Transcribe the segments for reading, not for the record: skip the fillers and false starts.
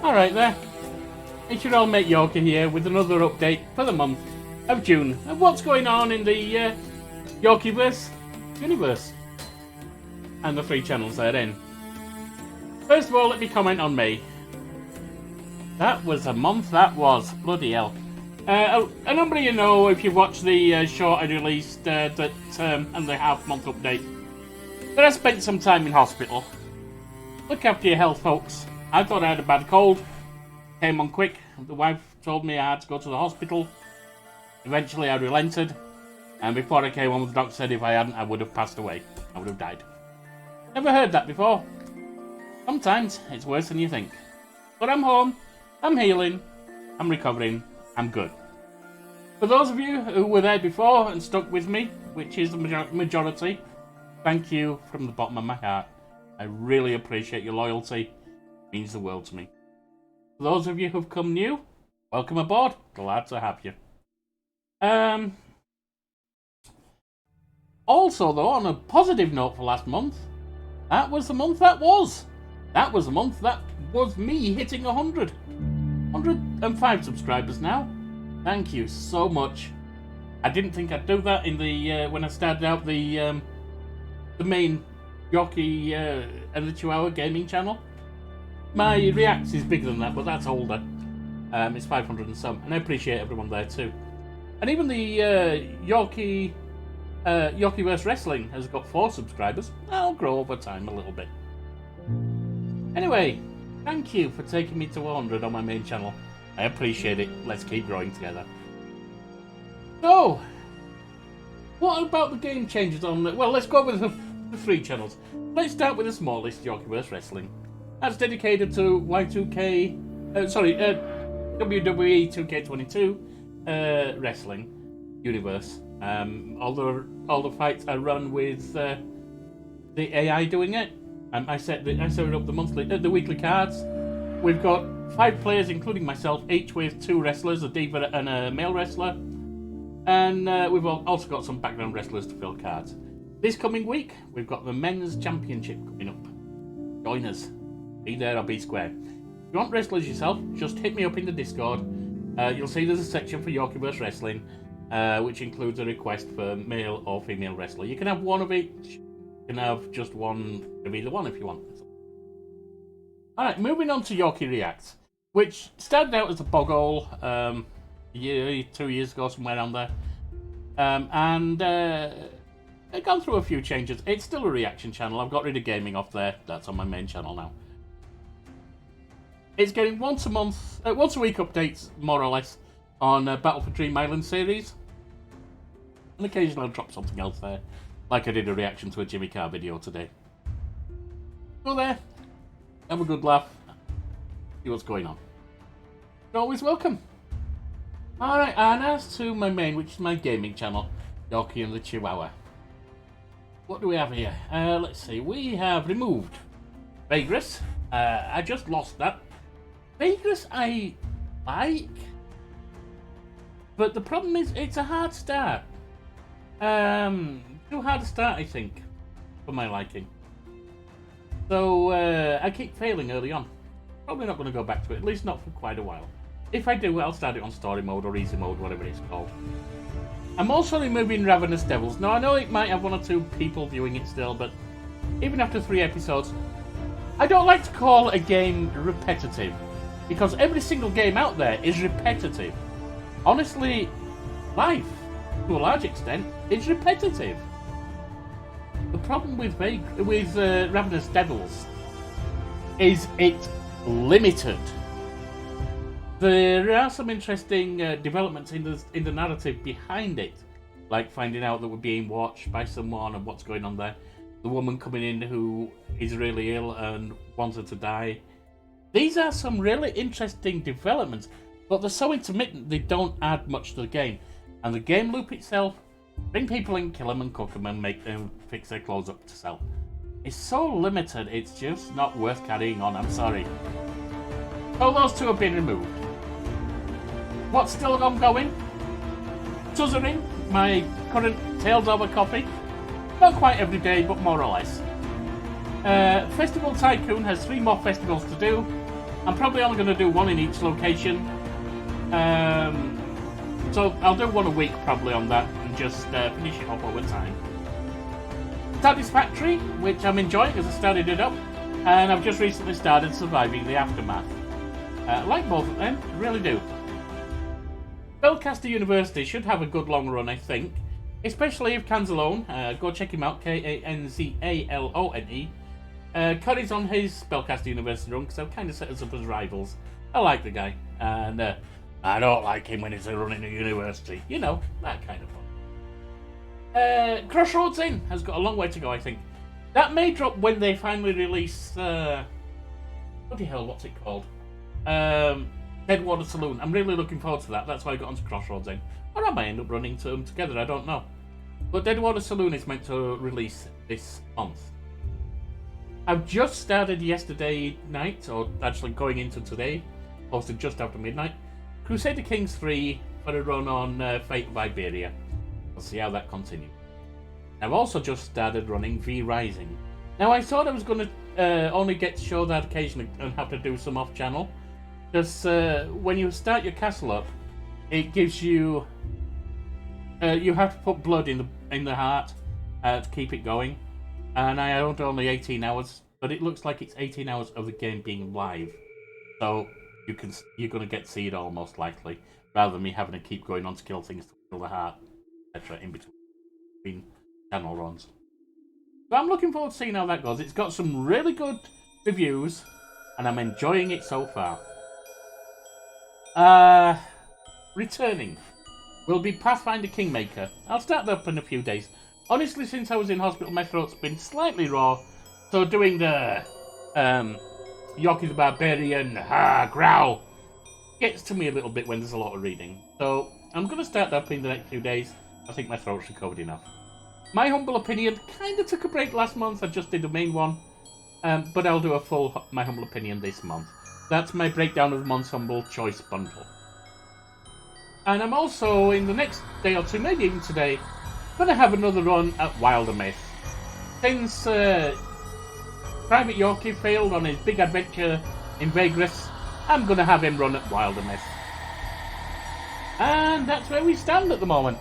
Alright there, it's your old mate Yorkie here with another update for the month of June of what's going on in the Yorkieverse universe and the 3 channels therein. First of all, let me comment on May. That was a month, that was. Bloody hell. A number of you know, if you watch the short I released and the half-month update, that I spent some time in hospital. Look after your health, folks. I thought I had a bad cold. Came on quick. The wife told me I had to go to the hospital. Eventually I relented. And before I came home, the doctor said if I hadn't, I would have passed away. I would have died. Never heard that before. Sometimes it's worse than you think. But I'm home. I'm healing. I'm recovering. I'm good. For those of you who were there before and stuck with me, which is the majority, thank you from the bottom of my heart. I really appreciate your loyalty. It means the world to me. For those of you who've come new, welcome aboard. Glad to have you. Also, though, on a positive note for last month, that was the month that was. That was the month that was me hitting 100. 105 subscribers now. Thank you so much. I didn't think I'd do that in the when I started out the main Yorkie and the Chihuahua gaming channel. My Reacts is bigger than that, but that's older. It's 500 and some, and I appreciate everyone there too. And even the Yorkieverse Wrestling has got 4 subscribers. I'll grow over time a little bit. Anyway, thank you for taking me to 100 on my main channel. I appreciate it. Let's keep growing together. So, what about the game changes on the... Well, let's go over the 3 channels. Let's start with the smallest, Yorkieverse Wrestling. That's dedicated to Y2K... WWE 2K22 Wrestling Universe. All the fights are run with the AI doing it. I set it up the weekly cards. We've got 5 players, including myself, each with 2 wrestlers, a diva and a male wrestler. And we've also got some background wrestlers to fill cards. This coming week, we've got the Men's Championship coming up. Join us. Be there or be square. If you want wrestlers yourself, just hit me up in the Discord. You'll see there's a section for Yorkieverse Wrestling, which includes a request for male or female wrestler. You can have one of each. You can have just one of either one if you want. Alright, moving on to Yorkie Reacts, which started out as a boggle a year, 2 years ago, somewhere around there. I've gone through a few changes. It's still a reaction channel. I've got rid of gaming off there. That's on my main channel now. It's getting once a week updates, more or less, on Battle for Dream Island series. And occasionally I'll drop something else there, like I did a reaction to a Jimmy Carr video today. Go there, have a good laugh, see what's going on. You're always welcome. Alright, and as to my main, which is my gaming channel, Yorkie and the Chihuahua. What do we have here? Let's see, we have removed Vegas. I just lost that. Vegas I like, but the problem is it's a hard start. Too hard to start, I think, for my liking. So I keep failing early on. Probably not going to go back to it, at least not for quite a while. If I do, I'll start it on story mode or easy mode, whatever it's called. I'm also removing Ravenous Devils. Now I know it might have 1 or 2 people viewing it still, but even after 3 episodes, I don't like to call a game repetitive, because every single game out there is repetitive. Honestly, life, to a large extent, is repetitive. The problem with Ravenous Devils is it's limited. There are some interesting developments in the narrative behind it, like finding out that we're being watched by someone and what's going on there. The woman coming in who is really ill and wants her to die. These are some really interesting developments, but they're so intermittent they don't add much to the game. And the game loop itself, bring people in, kill them and cook them and make them fix their clothes up to sell. It's so limited, it's just not worth carrying on, I'm sorry. So those 2 have been removed. What's still ongoing? Tuzzering, my current Tales Over copy. Not quite every day, but more or less. Festival Tycoon has 3 more festivals to do. I'm probably only going to do one in each location. So I'll do one a week probably on that and just finish it off over time. Satisfactory, which I'm enjoying as I started it up, and I've just recently started Surviving the Aftermath. I like both of them, I really do. Spellcaster University should have a good long run, I think, especially if Canzalone, go check him out, Kanzalone, carries on his Spellcaster University run, because I've kind of set us up as rivals. I like the guy, and I don't like him when he's running a university. You know, that kind of fun. Crossroads Inn has got a long way to go, I think. That may drop when they finally release, bloody hell, what's it called? Deadwater Saloon. I'm really looking forward to that. That's why I got onto Crossroads Inn. Or I might end up running them together, I don't know. But Deadwater Saloon is meant to release this month. I've just started yesterday night, or actually going into today, posted just after midnight, Crusader Kings 3 for a run on Fate of Iberia. We'll see how that continues. I've also just started running V Rising. Now I thought I was going to only get to show that occasionally and have to do some off-channel. Because when you start your castle up, it gives you... you have to put blood in the heart to keep it going. And I owned only 18 hours, but it looks like it's 18 hours of the game being live. So you're going to get to see it all most likely, rather than me having to keep going on to kill things to kill the heart, etc. in between channel runs. So I'm looking forward to seeing how that goes. It's got some really good reviews, and I'm enjoying it so far. Returning will be Pathfinder Kingmaker. I'll start that up in a few days. Honestly, since I was in hospital, my throat's been slightly raw, so doing the Yorkie the Barbarian growl gets to me a little bit when there's a lot of reading. So I'm going to start that up in the next few days. I think my throat's recovered enough. My humble opinion, kind of took a break last month. I just did the main one, but I'll do a full My Humble Opinion this month. That's my breakdown of the month's Humble Choice Bundle. And I'm also, in the next day or two, maybe even today, going to have another run at Wilder Myth. Since Private Yorkie failed on his big adventure in Vegas, I'm going to have him run at Wilder Myth. And that's where we stand at the moment.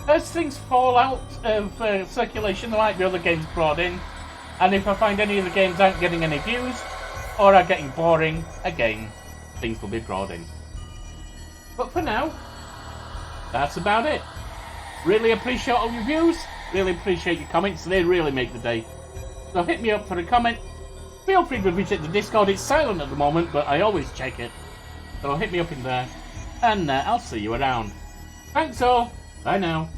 As things fall out of circulation, there might be other games brought in. And if I find any of the games aren't getting any views, or are getting boring, again, things will be brought in. But for now, that's about it. Really appreciate all your views, really appreciate your comments, they really make the day. So hit me up for a comment. Feel free to visit the Discord, it's silent at the moment, but I always check it. So hit me up in there, and I'll see you around. Thanks all, bye now.